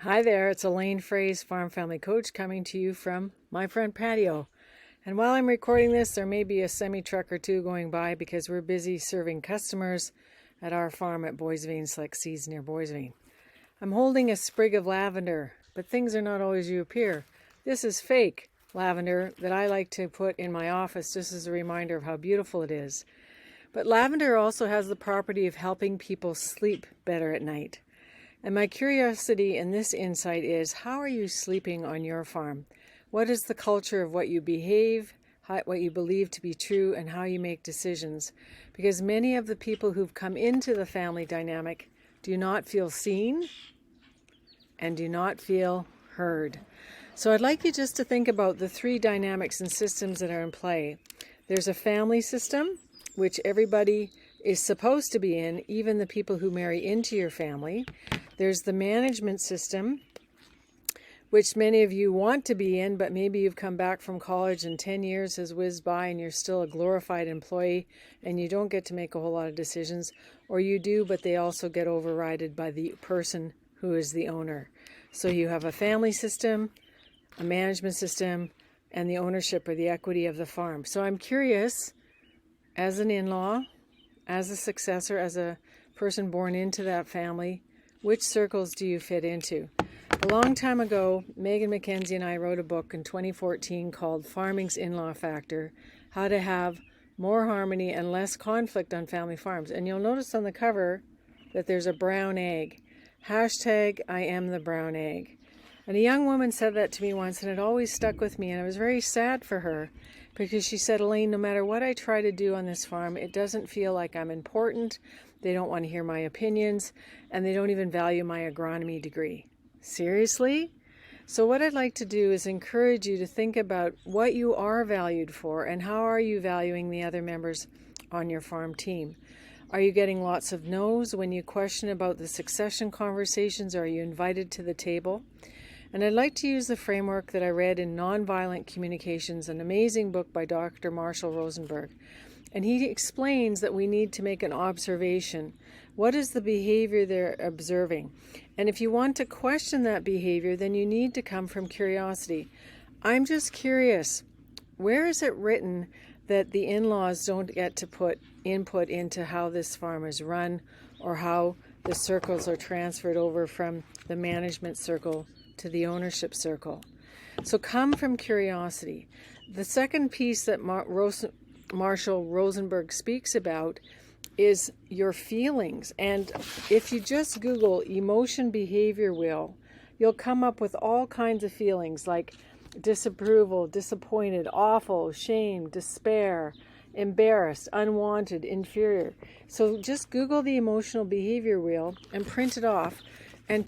Hi there, it's Elaine Fraze, Farm Family Coach, coming to you from my front patio. And while I'm recording this, there may be a semi-truck or two going by because we're busy serving customers at our farm at Boissevain Select Seeds near Boissevain. I'm holding a sprig of lavender, but things are not always you appear. This is fake lavender that I like to put in my office just as a reminder of how beautiful it is. But lavender also has the property of helping people sleep better at night. And my curiosity in this insight is, how are you sleeping on your farm? What is the culture of what you behave, what you believe to be true, and how you make decisions? Because many of the people who've come into the family dynamic do not feel seen and do not feel heard. So I'd like you just to think about the three dynamics and systems that are in play. There's a family system, which everybody is supposed to be in, even the people who marry into your family. There's the management system, which many of you want to be in, but maybe you've come back from college and 10 years has whizzed by and you're still a glorified employee and you don't get to make a whole lot of decisions, or you do, but they also get overridden by the person who is the owner. So you have a family system, a management system, and the ownership or the equity of the farm. So I'm curious, as an in-law, as a successor, as a person born into that family, which circles do you fit into? A long time ago, Megan McKenzie and I wrote a book in 2014 called Farming's In-Law Factor, How to Have More Harmony and Less Conflict on Family Farms. And you'll notice on the cover that there's a brown egg. Hashtag I am the brown egg. And a young woman said that to me once, and it always stuck with me, and I was very sad for her because she said, Elaine, no matter what I try to do on this farm, it doesn't feel like I'm important. They don't want to hear my opinions, and they don't even value my agronomy degree. Seriously? So what I'd like to do is encourage you to think about what you are valued for and how are you valuing the other members on your farm team. Are you getting lots of no's when you question about the succession conversations? Are you invited to the table? And I'd like to use the framework that I read in Nonviolent Communications, an amazing book by Dr. Marshall Rosenberg. And he explains that we need to make an observation. What is the behavior they're observing? And if you want to question that behavior, then you need to come from curiosity. I'm just curious, where is it written that the in-laws don't get to put input into how this farm is run or how the circles are transferred over from the management circle to the ownership circle? So come from curiosity. The second piece that Marshall Rosenberg speaks about is your feelings. And if you just Google emotion behavior wheel, you'll come up with all kinds of feelings like disapproval, disappointed, awful, shame, despair, embarrassed, unwanted, inferior. So just Google the emotional behavior wheel and print it off and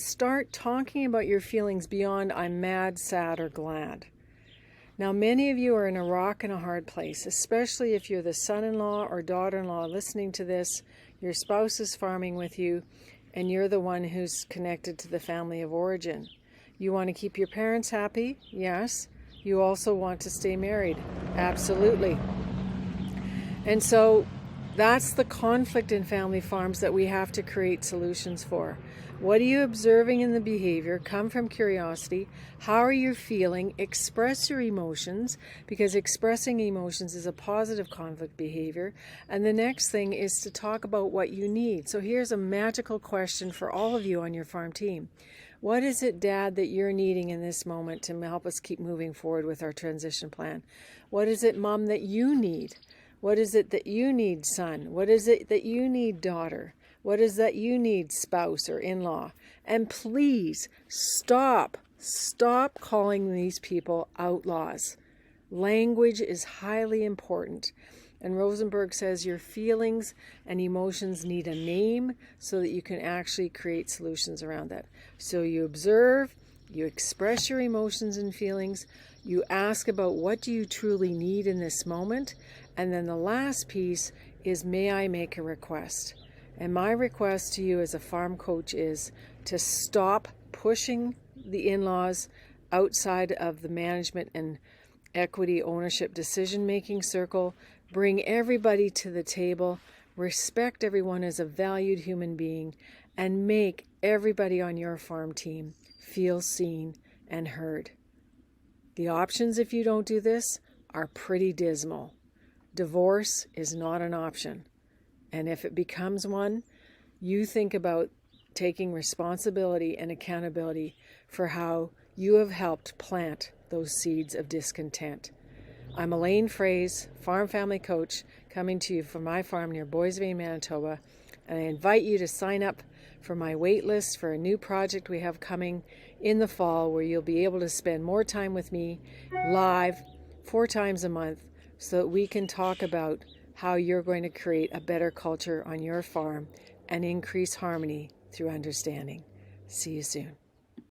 start talking about your feelings beyond I'm mad, sad, or glad. Now, many of you are in a rock and a hard place, especially if you're the son-in-law or daughter-in-law listening to this, your spouse is farming with you, and you're the one who's connected to the family of origin. You want to keep your parents happy? Yes. You also want to stay married? Absolutely. And so that's the conflict in family farms that we have to create solutions for. What are you observing in the behavior? Come from curiosity. How are you feeling? Express your emotions, because expressing emotions is a positive conflict behavior. And the next thing is to talk about what you need. So here's a magical question for all of you on your farm team. What is it, Dad, that you're needing in this moment to help us keep moving forward with our transition plan? What is it, Mom, that you need? What is it that you need, son? What is it that you need, daughter? What is that you need, spouse or in-law? And please stop calling these people outlaws. Language is highly important. And Rosenberg says your feelings and emotions need a name so that you can actually create solutions around that. So you observe, you express your emotions and feelings, you ask about what do you truly need in this moment, and then the last piece is, may I make a request? And my request to you as a farm coach is to stop pushing the in-laws outside of the management and equity ownership decision-making circle. Bring everybody to the table. Respect everyone as a valued human being and make everybody on your farm team feel seen and heard. The options, if you don't do this, are pretty dismal. Divorce is not an option. And if it becomes one, you think about taking responsibility and accountability for how you have helped plant those seeds of discontent. I'm Elaine Fraze, Farm Family Coach, coming to you from my farm near Boissevain, Manitoba, and I invite you to sign up for my wait list for a new project we have coming in the fall, where you'll be able to spend more time with me live 4 times a month so that we can talk about how you're going to create a better culture on your farm and increase harmony through understanding. See you soon.